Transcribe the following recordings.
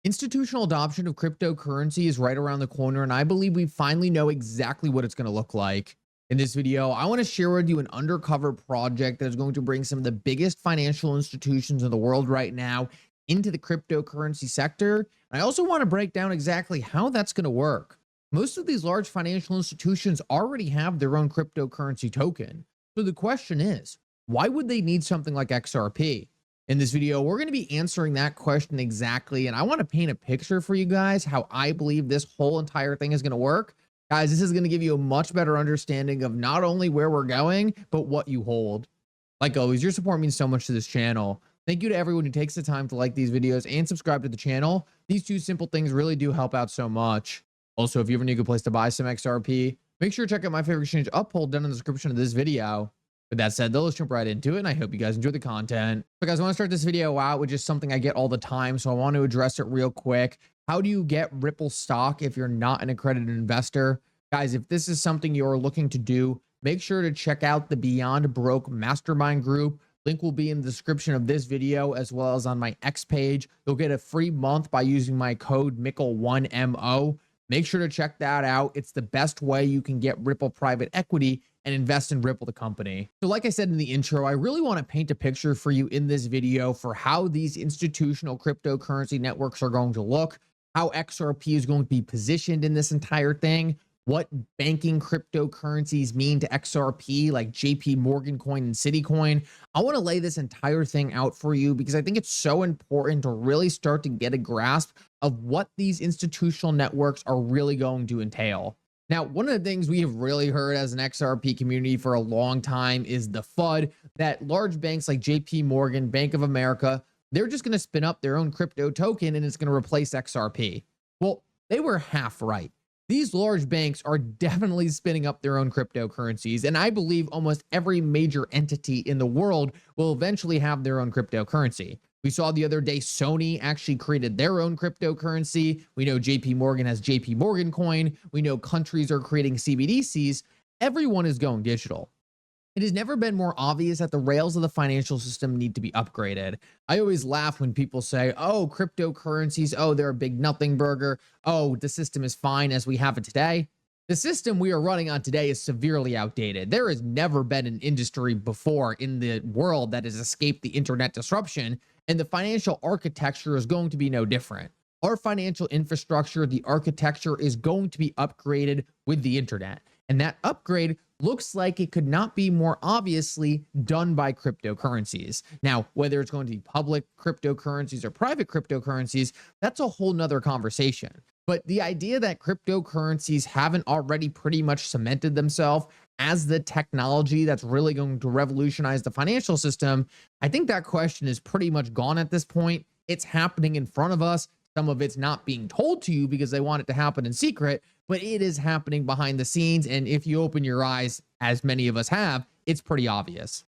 Institutional adoption of cryptocurrency is right around the corner, and I believe we finally know exactly what it's going to look like. In this video, I want to share with you an undercover project that is going to bring some of the biggest financial institutions in the world right now into the cryptocurrency sector. I also want to break down exactly how that's going to work. Most of these large financial institutions already have their own cryptocurrency token. So the question is, why would they need something like XRP? In this video, we're going to be answering that question exactly. And I want to paint a picture for you guys how I believe this whole entire thing is going to work. Guys, this is going to give you a much better understanding of not only where we're going, but what you hold. Like always, your support means so much to this channel. Thank you to everyone who takes the time to like these videos and subscribe to the channel. These two simple things really do help out so much. Also, if you ever need a good place to buy some XRP, make sure to check out my favorite exchange Uphold down in the description of this video. With that said, though, let's jump right into it, and I hope you guys enjoy the content. So guys, I want to start this video out with just something I get all the time, so I want to address it real quick. How do you get Ripple stock if you're not an accredited investor? Guys, if this is something you're looking to do, make sure to check out the Beyond Broke Mastermind group. Link will be in the description of this video as well as on my X page. You'll get a free month by using my code Mickle1MO. Make sure to check that out. It's the best way you can get Ripple private equity and invest in Ripple, the company. So like I said in the intro, I really want to paint a picture for you in this video for how these institutional cryptocurrency networks are going to look, how XRP is going to be positioned in this entire thing, what banking cryptocurrencies mean to XRP like JP Morgan Coin and Citi Coin. I want to lay this entire thing out for you because I think it's so important to really start to get a grasp of what these institutional networks are really going to entail. Now, one of the things we have really heard as an XRP community for a long time is the FUD that large banks like JP Morgan, Bank of America, they're just going to spin up their own crypto token and it's going to replace XRP. Well, they were half right. These large banks are definitely spinning up their own cryptocurrencies, and I believe almost every major entity in the world will eventually have their own cryptocurrency. We saw the other day Sony actually created their own cryptocurrency. We know JP Morgan has JP Morgan Coin. We know countries are creating CBDCs. Everyone is going digital. It has never been more obvious that the rails of the financial system need to be upgraded. I always laugh when people say, oh, cryptocurrencies, oh, they're a big nothing burger. Oh, the system is fine as we have it today. The system we are running on today is severely outdated. There has never been an industry before in the world that has escaped the internet disruption, and the financial architecture is going to be no different. Our financial infrastructure, the architecture is going to be upgraded with the internet. And that upgrade looks like it could not be more obviously done by cryptocurrencies. Now, whether it's going to be public cryptocurrencies or private cryptocurrencies, that's a whole nother conversation. But the idea that cryptocurrencies haven't already pretty much cemented themselves as the technology that's really going to revolutionize the financial system, I think that question is pretty much gone at this point. It's happening in front of us. Some of it's not being told to you because they want it to happen in secret, but it is happening behind the scenes. And if you open your eyes, as many of us have, it's pretty obvious.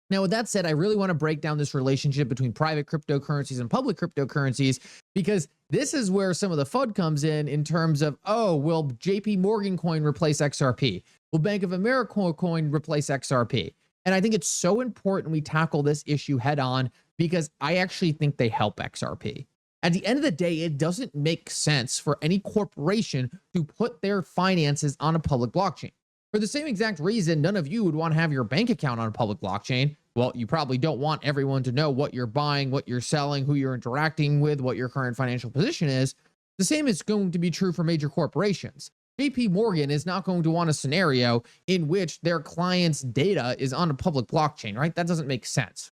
Now, with that said, I really want to break down this relationship between private cryptocurrencies and public cryptocurrencies, because this is where some of the FUD comes in terms of, oh, will JP Morgan Coin replace XRP? Will Bank of America Coin replace XRP? And I think it's so important we tackle this issue head on because I actually think they help XRP. At the end of the day, it doesn't make sense for any corporation to put their finances on a public blockchain. For the same exact reason, none of you would want to have your bank account on a public blockchain. Well, you probably don't want everyone to know what you're buying, what you're selling, who you're interacting with, what your current financial position is. The same is going to be true for major corporations. JP Morgan is not going to want a scenario in which their client's data is on a public blockchain, right? That doesn't make sense.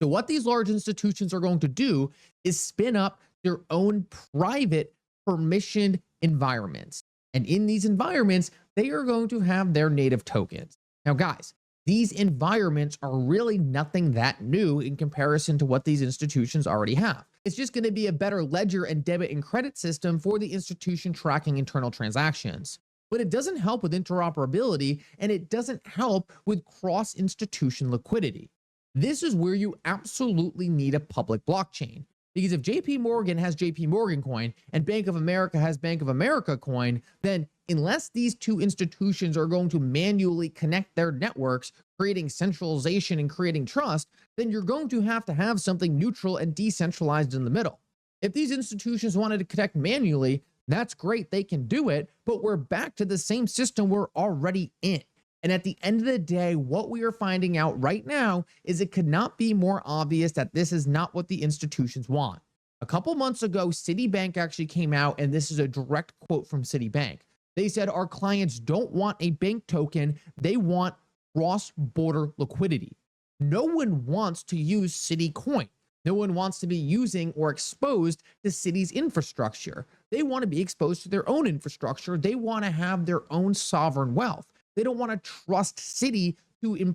So what these large institutions are going to do is spin up their own private permissioned environments. And in these environments, they are going to have their native tokens. Now, guys, these environments are really nothing that new in comparison to what these institutions already have. It's just going to be a better ledger and debit and credit system for the institution tracking internal transactions. But it doesn't help with interoperability, and it doesn't help with cross-institution liquidity. This is where you absolutely need a public blockchain. Because if JP Morgan has JP Morgan Coin and Bank of America has Bank of America Coin, then unless these two institutions are going to manually connect their networks, creating centralization and creating trust, then you're going to have something neutral and decentralized in the middle. If these institutions wanted to connect manually, that's great, they can do it, but we're back to the same system we're already in. And at the end of the day, what we are finding out right now is it could not be more obvious that this is not what the institutions want. A couple months ago, Citibank actually came out, and this is a direct quote from Citibank. They said, our clients don't want a bank token, they want cross-border liquidity. No one wants to use Citi Coin. No one wants to be using or exposed to Citi's infrastructure. They want to be exposed to their own infrastructure. They want to have their own sovereign wealth. They don't want to trust Citi to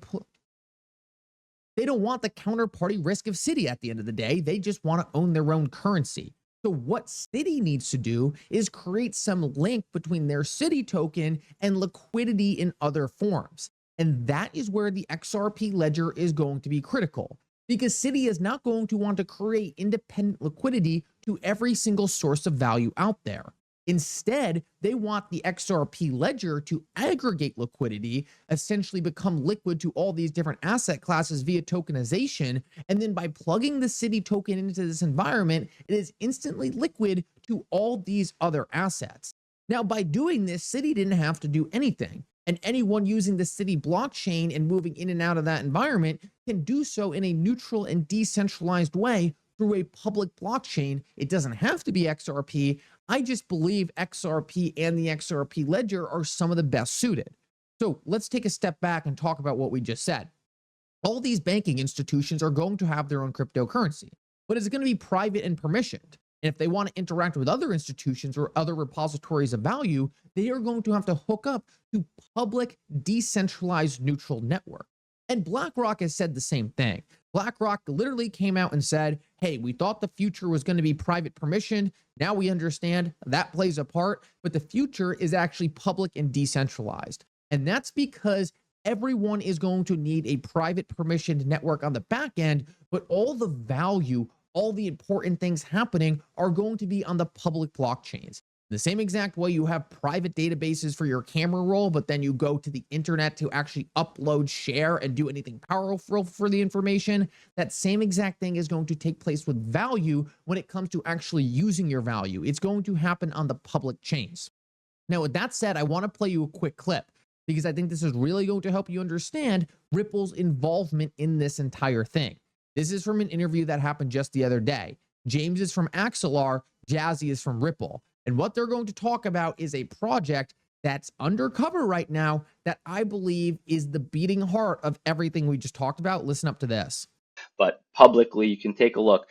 they don't want the counterparty risk of Citi at the end of the day. They just want to own their own currency. So what Citi needs to do is create some link between their Citi token and liquidity in other forms. And that is where the XRP ledger is going to be critical, because Citi is not going to want to create independent liquidity to every single source of value out there. Instead, they want the XRP ledger to aggregate liquidity, essentially become liquid to all these different asset classes via tokenization. And then by plugging the Citi token into this environment, it is instantly liquid to all these other assets. Now, by doing this, Citi didn't have to do anything. And anyone using the Citi blockchain and moving in and out of that environment can do so in a neutral and decentralized way through a public blockchain. It doesn't have to be XRP. I just believe XRP and the XRP ledger are some of the best suited. So let's take a step back and talk about what we just said. All these banking institutions are going to have their own cryptocurrency, but it's going to be private and permissioned. And if they want to interact with other institutions or other repositories of value, they are going to have to hook up to public, decentralized, neutral network. And BlackRock has said the same thing. BlackRock literally came out and said, hey, we thought the future was going to be private permissioned. Now we understand that plays a part, but the future is actually public and decentralized. And that's because everyone is going to need a private permissioned network on the back end, but all the value, all the important things happening are going to be on the public blockchains. The same exact way you have private databases for your camera roll, but then you go to the internet to actually upload, share, and do anything powerful for the information, that same exact thing is going to take place with value when it comes to actually using your value. It's going to happen on the public chains. Now, with that said, I want to play you a quick clip because I think this is really going to help you understand Ripple's involvement in this entire thing. This is from an interview that happened just the other day. James is from Axelar, Jazzy is from Ripple. And what they're going to talk about is a project that's undercover right now that I believe is the beating heart of everything we just talked about. Listen up to this. But publicly, you can take a look,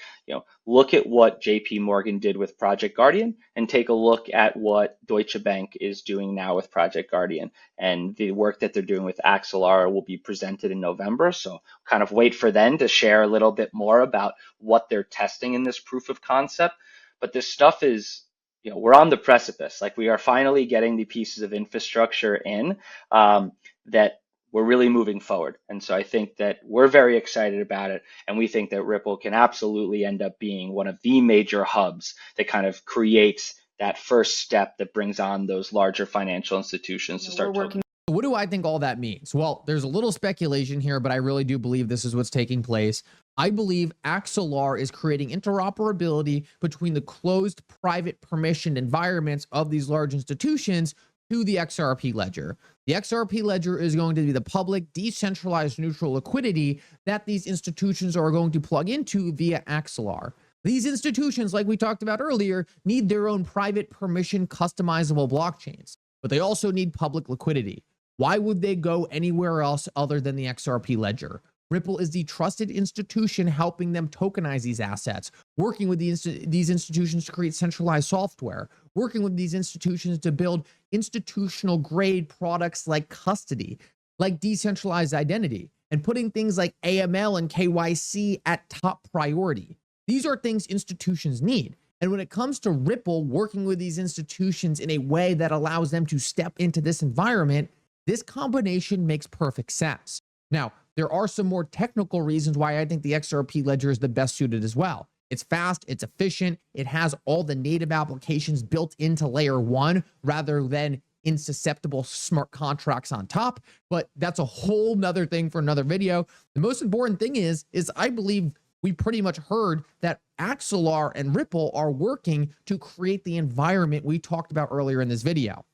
look at what JP Morgan did with Project Guardian and take a look at what Deutsche Bank is doing now with Project Guardian. And the work that they're doing with Axelar will be presented in November. So kind of wait for them to share a little bit more about what they're testing in this proof of concept. But this stuff is, we're on the precipice. Like, we are finally getting the pieces of infrastructure in that we're really moving forward. And so I think that we're very excited about it. And we think that Ripple can absolutely end up being one of the major hubs that kind of creates that first step that brings on those larger financial institutions to start working. What do I think all that means? Well, there's a little speculation here, but I really do believe this is what's taking place. I believe Axelar is creating interoperability between the closed, private, permissioned environments of these large institutions to the XRP ledger. The XRP ledger is going to be the public, decentralized, neutral liquidity that these institutions are going to plug into via Axelar. These institutions, like we talked about earlier, need their own private, permission, customizable blockchains, but they also need public liquidity. Why would they go anywhere else other than the XRP ledger? Ripple is the trusted institution helping them tokenize these assets, working with these institutions to create centralized software, working with these institutions to build institutional grade products like custody, like decentralized identity, and putting things like AML and KYC at top priority. These are things institutions need. And when it comes to Ripple working with these institutions in a way that allows them to step into this environment, this combination makes perfect sense. Now, there are some more technical reasons why I think the XRP ledger is the best suited as well. It's fast, it's efficient, it has all the native applications built into layer one rather than in susceptible smart contracts on top. But that's a whole nother thing for another video. The most important thing is I believe we pretty much heard that Axelar and Ripple are working to create the environment we talked about earlier in this video.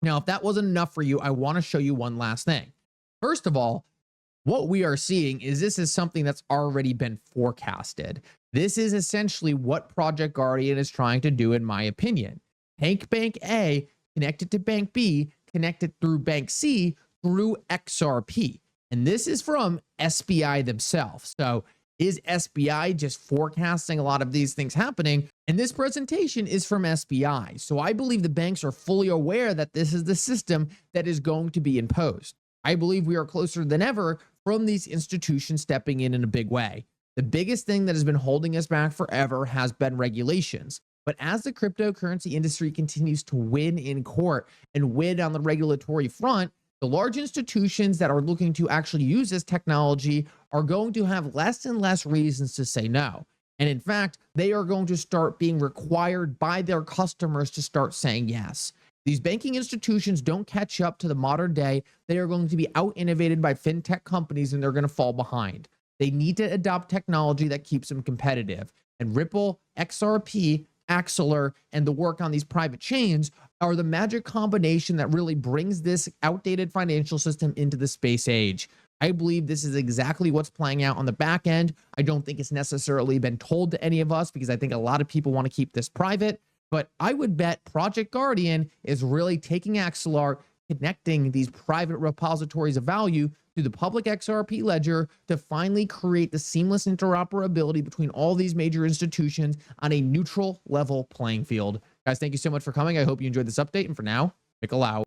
Now, if that wasn't enough for you, I want to show you one last thing. First of all, what we are seeing is this is something that's already been forecasted. This is essentially what Project Guardian is trying to do, in my opinion. Take Bank A, connect it to Bank B, connect it through Bank C through XRP. And this is from SBI themselves. So is SBI just forecasting a lot of these things happening? And this presentation is from SBI. So I believe the banks are fully aware that this is the system that is going to be imposed. I believe we are closer than ever from these institutions stepping in a big way. The biggest thing that has been holding us back forever has been regulations. But as the cryptocurrency industry continues to win in court and win on the regulatory front, the large institutions that are looking to actually use this technology are going to have less and less reasons to say no. And in fact, they are going to start being required by their customers to start saying yes. These banking institutions don't catch up to the modern day. They are going to be out-innovated by fintech companies, and they're going to fall behind. They need to adopt technology that keeps them competitive. And Ripple, XRP, Axelar, and the work on these private chains are the magic combination that really brings this outdated financial system into the space age. I believe this is exactly what's playing out on the back end. I don't think it's necessarily been told to any of us because I think a lot of people want to keep this private. But I would bet Project Guardian is really taking Axelar, connecting these private repositories of value to the public XRP ledger to finally create the seamless interoperability between all these major institutions on a neutral level playing field. Guys, thank you so much for coming. I hope you enjoyed this update. And for now, Mickle out.